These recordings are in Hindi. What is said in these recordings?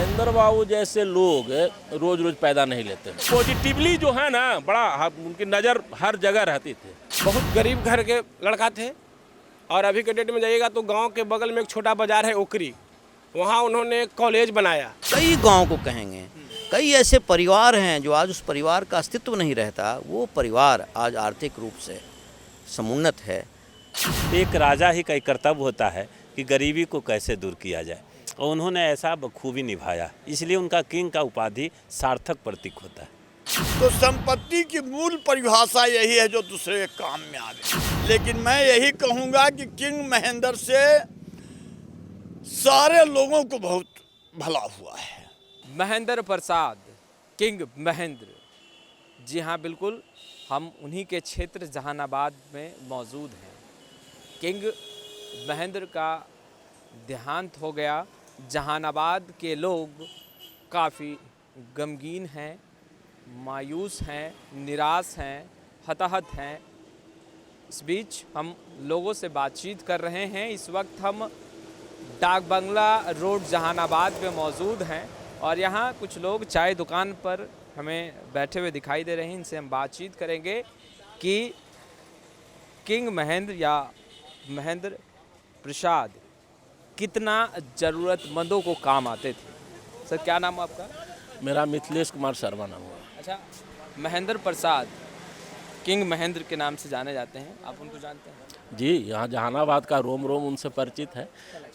महेंद्र बाबू जैसे लोग रोज रोज पैदा नहीं लेते। पॉजिटिवली जो है ना, बड़ा उनकी नज़र हर जगह रहती थी। बहुत गरीब घर के लड़का थे और अभी के डेट में जाइएगा तो गांव के बगल में एक छोटा बाजार है ओकरी, वहाँ उन्होंने एक कॉलेज बनाया। कई गांव को कहेंगे, कई ऐसे परिवार हैं जो आज उस परिवार का अस्तित्व नहीं रहता, वो परिवार आज आर्थिक रूप से समुन्नत है। एक राजा ही का कर्तव्य होता है कि गरीबी को कैसे दूर किया जाए, और उन्होंने ऐसा बखूबी निभाया, इसलिए उनका किंग का उपाधि सार्थक प्रतीक होता है। तो संपत्ति की मूल परिभाषा यही है जो दूसरे के काम में आवे। लेकिन मैं यही कहूँगा कि किंग महेंद्र से सारे लोगों को बहुत भला हुआ है। महेंद्र प्रसाद, किंग महेंद्र, जी हाँ बिल्कुल, हम उन्हीं के क्षेत्र जहानाबाद में मौजूद हैं। किंग महेंद्र का देहांत हो गया। जहानाबाद के लोग काफ़ी गमगीन हैं, मायूस हैं, निराश हैं, हताहत हैं। इस बीच हम लोगों से बातचीत कर रहे हैं। इस वक्त हम डाक बंगला रोड जहानाबाद में मौजूद हैं और यहाँ कुछ लोग चाय दुकान पर हमें बैठे हुए दिखाई दे रहे हैं। इनसे हम बातचीत करेंगे कि किंग महेंद्र या महेंद्र प्रसाद कितना ज़रूरतमंदों को काम आते थे। सर, क्या नाम है आपका? मेरा मिथिलेश कुमार शर्मा नाम हुआ। अच्छा, महेंद्र प्रसाद किंग महेंद्र के नाम से जाने जाते हैं, आप उनको जानते हैं? जी, यहाँ जहानाबाद का रोम रोम उनसे परिचित है।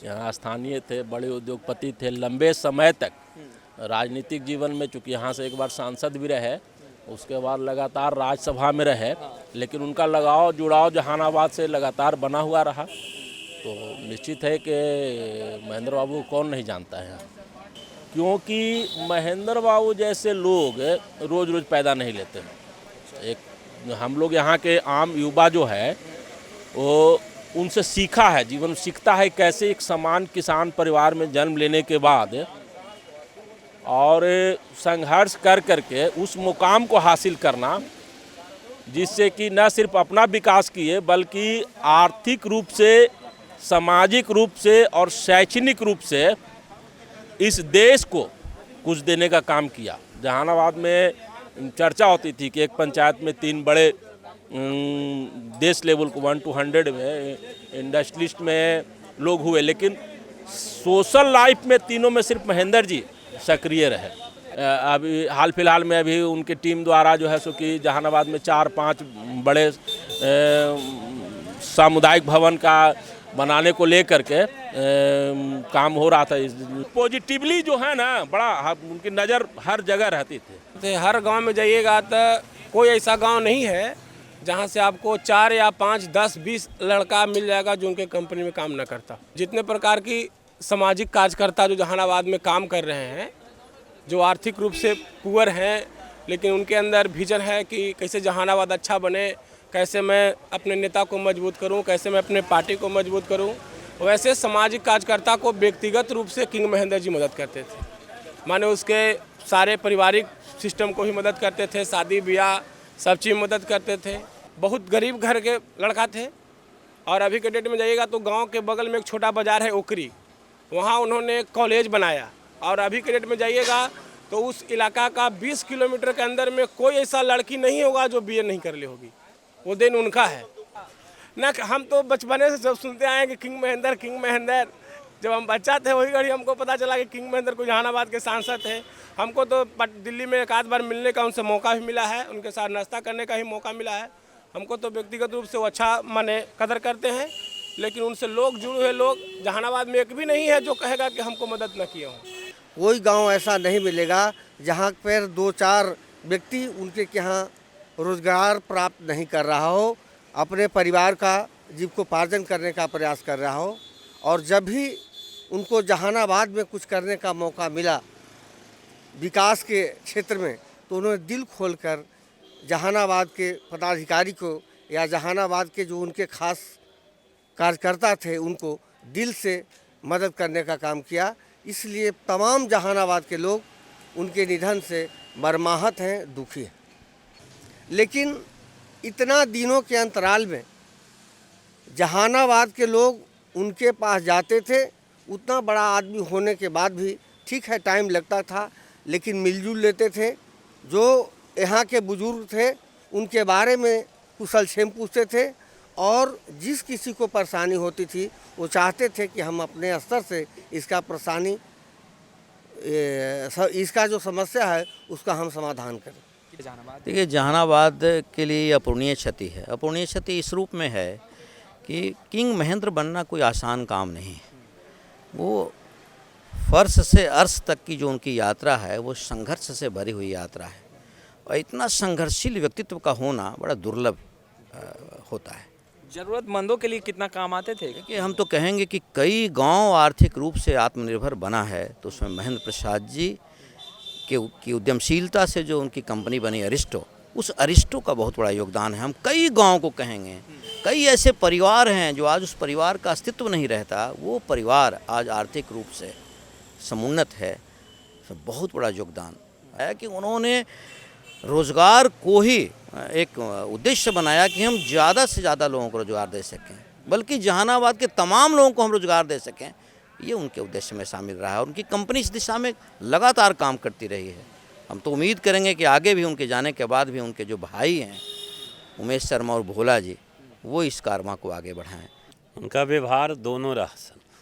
यहाँ स्थानीय थे, बड़े उद्योगपति थे, लंबे समय तक राजनीतिक जीवन में, चूँकि यहाँ से एक बार सांसद भी रहे, उसके बाद लगातार राज्यसभा में रहे, लेकिन उनका लगाव जुड़ाव जहानाबाद से लगातार बना हुआ रहा। तो निश्चित है कि महेंद्र बाबू को कौन नहीं जानता है, क्योंकि महेंद्र बाबू जैसे लोग रोज रोज पैदा नहीं लेते। एक हम लोग यहाँ के आम युवा जो है वो उनसे सीखा है, जीवन सीखता है कैसे एक समान किसान परिवार में जन्म लेने के बाद और संघर्ष कर करके उस मुकाम को हासिल करना, जिससे कि न सिर्फ अपना विकास किए बल्कि आर्थिक रूप से, सामाजिक रूप से और शैक्षणिक रूप से इस देश को कुछ देने का काम किया। जहानाबाद में चर्चा होती थी कि एक पंचायत में 3 बड़े देश लेवल को 1 to 100 में इंडस्ट्रियलिस्ट में लोग हुए, लेकिन सोशल लाइफ में तीनों में सिर्फ महेंद्र जी सक्रिय रहे। अभी हाल फिलहाल में अभी उनके टीम द्वारा जो है सो कि जहानाबाद में 4-5 बड़े सामुदायिक भवन का बनाने को लेकर के काम हो रहा था। पॉजिटिवली जो है ना, बड़ा उनकी नज़र हर जगह रहती थी। हर गांव में जाइएगा तो कोई ऐसा गांव नहीं है जहां से आपको 4 या 5, 10, 20 लड़का मिल जाएगा जो उनके कंपनी में काम न करता। जितने प्रकार की सामाजिक कार्यकर्ता जो जहानाबाद में काम कर रहे हैं, जो आर्थिक रूप से पुअर हैं, लेकिन उनके अंदर विजन है कि कैसे जहानाबाद अच्छा बने, कैसे मैं अपने नेता को मजबूत करूं, कैसे मैं अपने पार्टी को मजबूत करूं, वैसे सामाजिक कार्यकर्ता को व्यक्तिगत रूप से किंग महेंद्र जी मदद करते थे। माने उसके सारे पारिवारिक सिस्टम को ही मदद करते थे, शादी ब्याह सब चीज़ मदद करते थे। बहुत गरीब घर के लड़का थे और अभी के डेट में जाइएगा तो गांव के बगल में एक छोटा बाजार है ओकरी, वहाँ उन्होंने एक कॉलेज बनाया। और अभी के डेट में जाइएगा तो उस इलाका का 20 किलोमीटर के अंदर में कोई ऐसा लड़की नहीं होगा जो BA नहीं कर ली होगी। वो दिन उनका है ना। हम तो बचपने से जब सुनते आए कि किंग महेंद्र, किंग महेंद्र, जब हम बच्चा थे वही घड़ी हमको पता चला कि किंग महेंद्र को जहानाबाद के सांसद थे। हमको तो दिल्ली में एक आध बार मिलने का उनसे मौका भी मिला है, उनके साथ नाश्ता करने का ही मौका मिला है। हमको तो व्यक्तिगत रूप से वो अच्छा माने कदर करते हैं, लेकिन उनसे लोग जुड़े हुए लोग जहानाबाद में एक भी नहीं है जो कहेगा कि हमको मदद न किए हों। कोई गांव ऐसा नहीं मिलेगा जहां पर 2-4 व्यक्ति उनके यहाँ रोजगार प्राप्त नहीं कर रहा हो, अपने परिवार का जीविकोपार्जन करने का प्रयास कर रहा हो। और जब भी उनको जहानाबाद में कुछ करने का मौका मिला विकास के क्षेत्र में, तो उन्होंने दिल खोलकर जहानाबाद के पदाधिकारी को या जहानाबाद के जो उनके खास कार्यकर्ता थे उनको दिल से मदद करने का काम किया। इसलिए तमाम जहानाबाद के लोग उनके निधन से मर्माहत हैं, दुखी हैं। लेकिन इतना दिनों के अंतराल में जहानाबाद के लोग उनके पास जाते थे, उतना बड़ा आदमी होने के बाद भी ठीक है टाइम लगता था, लेकिन मिलजुल लेते थे। जो यहाँ के बुजुर्ग थे उनके बारे में कुशल क्षेम पूछते थे, और जिस किसी को परेशानी होती थी वो चाहते थे कि हम अपने स्तर से इसका परेशानी इसका जो समस्या है उसका हम समाधान करें। देखिए, जहानाबाद के लिए अपूर्णीय क्षति है। अपूर्णीय क्षति इस रूप में है कि किंग महेंद्र बनना कोई आसान काम नहीं है। वो फर्श से अर्श तक की जो उनकी यात्रा है वो संघर्ष से भरी हुई यात्रा है, और इतना संघर्षशील व्यक्तित्व का होना बड़ा दुर्लभ होता है। ज़रूरतमंदों के लिए कितना काम आते थे? कि हम तो कहेंगे कि कई गांव आर्थिक रूप से आत्मनिर्भर बना है, तो उसमें महेंद्र प्रसाद जी की उद्यमशीलता से जो उनकी कंपनी बनी अरिस्टो, उस अरिस्टो का बहुत बड़ा योगदान है। हम कई गांव को कहेंगे, कई ऐसे परिवार हैं जो आज उस परिवार का अस्तित्व नहीं रहता, वो परिवार आज आर्थिक रूप से समुन्नत है। तो बहुत बड़ा योगदान है कि उन्होंने रोज़गार को ही एक उद्देश्य बनाया कि हम ज़्यादा से ज़्यादा लोगों को रोज़गार दे सकें, बल्कि जहानाबाद के तमाम लोगों को हम रोज़गार दे सकें, ये उनके उद्देश्य में शामिल रहा है। और उनकी कंपनी इस दिशा में लगातार काम करती रही है। हम तो उम्मीद करेंगे कि आगे भी उनके जाने के बाद भी उनके जो भाई हैं उमेश शर्मा और भोला जी, वो इस कारवा को आगे बढ़ाएं। उनका व्यवहार दोनों रहा,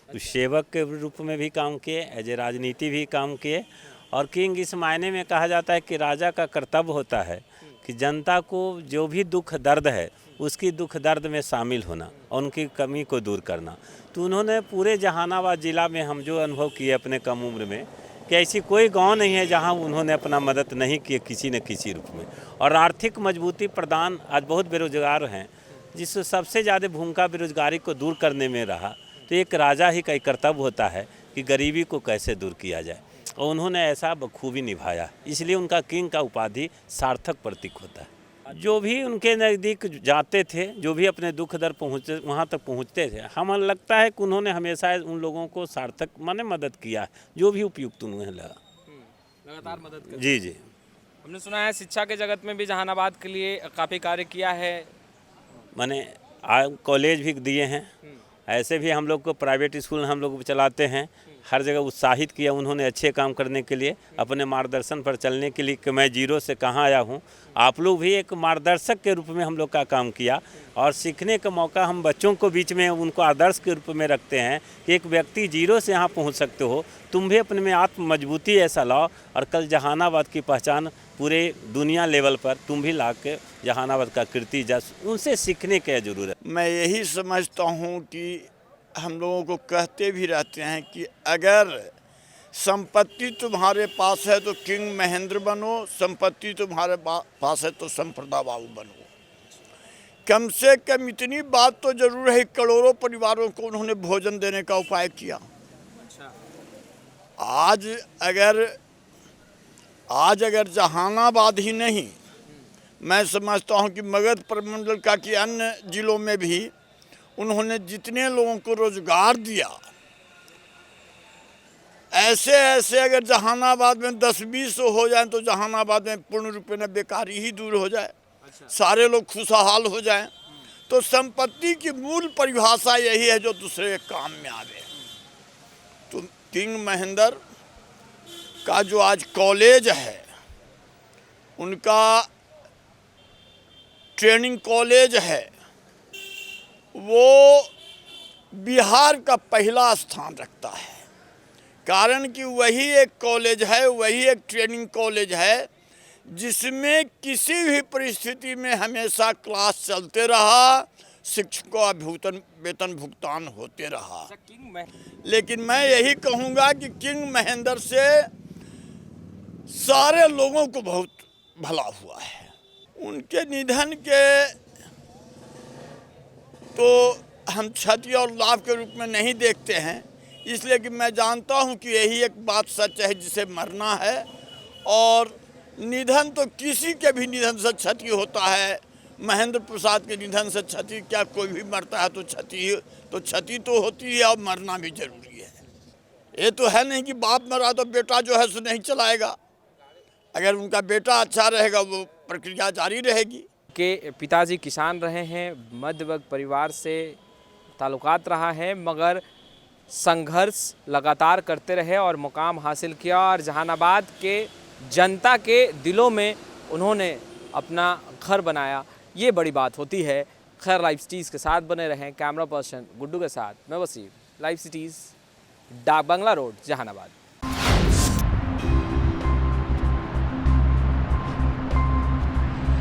सेवक के रूप में भी काम किए, एज ए राजनीति भी काम किए। और किंग इस मायने में कहा जाता है कि राजा का कर्तव्य होता है कि जनता को जो भी दुख दर्द है उसकी दुख दर्द में शामिल होना और उनकी कमी को दूर करना। तो उन्होंने पूरे जहानाबाद ज़िला में हम जो अनुभव किए अपने कम उम्र में, कि ऐसी कोई गांव नहीं है जहां उन्होंने अपना मदद नहीं किए किसी न किसी रूप में। और आर्थिक मजबूती प्रदान, आज बहुत बेरोजगार हैं, जिस सबसे ज़्यादा भूमिका बेरोजगारी को दूर करने में रहा। तो एक राजा ही का कर्तव्य होता है कि गरीबी को कैसे दूर किया जाए, और उन्होंने ऐसा बखूबी निभाया। इसलिए उनका किंग का उपाधि सार्थक प्रतीक होता है। जो भी उनके नज़दीक जाते थे, जो भी अपने दुख दर्द पहुँचते वहाँ तक पहुँचते थे, हमें लगता है कि उन्होंने हमेशा उन लोगों को सार्थक माने मदद किया, जो भी उपयुक्त उन्हें लगा, लगातार मदद कर। जी जी। हमने सुना है शिक्षा के जगत में भी जहानाबाद के लिए काफ़ी कार्य किया है। माने कॉलेज भी दिए हैं, ऐसे भी हम लोग को प्राइवेट स्कूल हम लोग चलाते हैं। हर जगह उत्साहित किया उन्होंने अच्छे काम करने के लिए, अपने मार्गदर्शन पर चलने के लिए कि मैं जीरो से कहाँ आया हूँ। आप लोग भी एक मार्गदर्शक के रूप में हम लोग का काम किया, और सीखने का मौका हम बच्चों को बीच में उनको आदर्श के रूप में रखते हैं कि एक व्यक्ति जीरो से यहाँ पहुँच सकते हो, तुम भी अपने में आत्म मजबूती ऐसा लाओ, और कल जहानाबाद की पहचान पूरे दुनिया लेवल पर तुम भी ला के जहानाबाद का कीर्ति जस, उनसे सीखने की जरूरत। मैं यही समझता हूँ कि हम लोगों को कहते भी रहते हैं कि अगर संपत्ति तुम्हारे पास है तो किंग महेंद्र बनो, संपत्ति तुम्हारे पास है तो संप्रदा बाबू बनो। कम से कम इतनी बात तो जरूर है, करोड़ों परिवारों को उन्होंने भोजन देने का उपाय किया। आज अगर जहानाबाद ही नहीं, मैं समझता हूँ कि मगध प्रमंडल का कि अन्य जिलों में भी उन्होंने जितने लोगों को रोजगार दिया, ऐसे अगर जहानाबाद में 10-20 हो जाएं तो जहानाबाद में पूर्ण रूप में बेकारी ही दूर हो जाए। सारे लोग खुशहाल हो जाएं। तो संपत्ति की मूल परिभाषा यही है जो दूसरे के काम में आवे। तो किंग महेंद्र का जो आज कॉलेज है, उनका ट्रेनिंग कॉलेज है, वो बिहार का पहला स्थान रखता है। कारण कि वही एक कॉलेज है, वही एक ट्रेनिंग कॉलेज है जिसमें किसी भी परिस्थिति में हमेशा क्लास चलते रहा, शिक्षकों का वेतन भुगतान होते रहा। लेकिन मैं यही कहूँगा कि किंग महेंद्र से सारे लोगों को बहुत भला हुआ है। उनके निधन के तो हम क्षति और लाभ के रूप में नहीं देखते हैं, इसलिए कि मैं जानता हूं कि यही एक बात सच है जिसे मरना है। और निधन तो किसी के भी निधन से क्षति होता है। महेंद्र प्रसाद के निधन से क्षति क्या, कोई भी मरता है तो क्षति तो होती है, और मरना भी जरूरी है। ये तो है नहीं कि बाप मरा तो बेटा जो है सो नहीं चलाएगा। अगर उनका बेटा अच्छा रहेगा वो प्रक्रिया जारी रहेगी। के पिताजी किसान रहे हैं, मध्यवर्ग परिवार से ताल्लुकात रहा है, मगर संघर्ष लगातार करते रहे और मुकाम हासिल किया और जहानाबाद के जनता के दिलों में उन्होंने अपना घर बनाया। ये बड़ी बात होती है। खैर, लाइव सिटीज़ के साथ बने रहें। कैमरा पर्सन गुड्डू के साथ मैं वसीम, लाइव सिटीज़, डाक बंगला रोड, जहानाबाद।